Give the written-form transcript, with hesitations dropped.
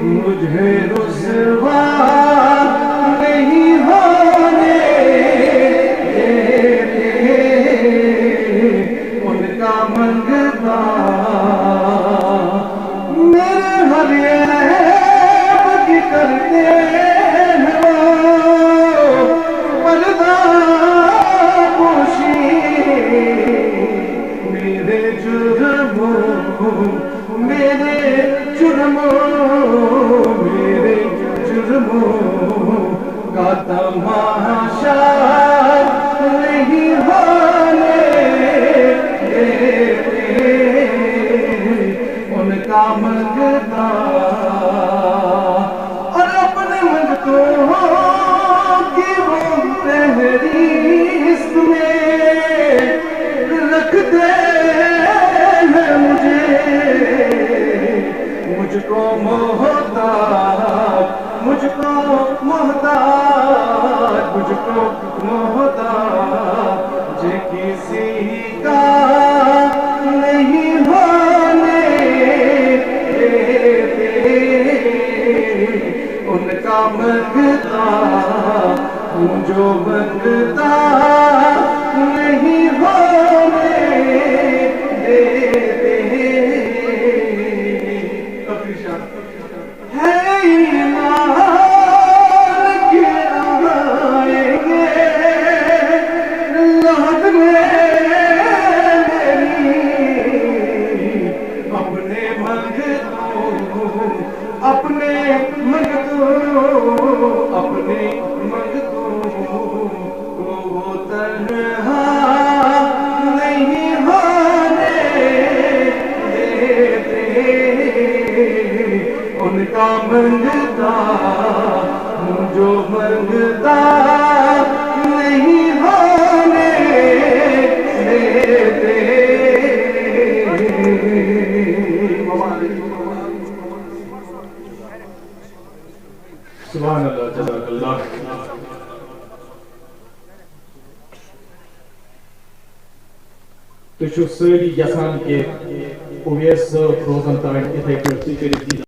مجھے رسوا نہیں ہونے دیتے، ان کا منگتا میرے ہر عیب کی کرتے ہیں وہ پردہ پوشی، میرے جرموں کا تماشا نہیں ہونے دیتے، ان کا منگتا اور اپنے منگتوں کی وہ فہرست میں رکھتے ہیں مجھ کو محتاج، مجھ کو محتاج کسی کا نہیں ہونے دیتے، ان کا منگتا جو منگتا نہیں ہونے دیتے، اپنے منگتوں کو وہ تنہا نہیں ہونے دیتے، ان کا منگتا جو منگتا نہیں ہونے دیتے۔ سبحان اللہ، جزاک اللہ۔ تُہۍ چھِو سٲری یژھان کہ اویس صٲب روزن تانۍ یِتھے پٲٹھۍ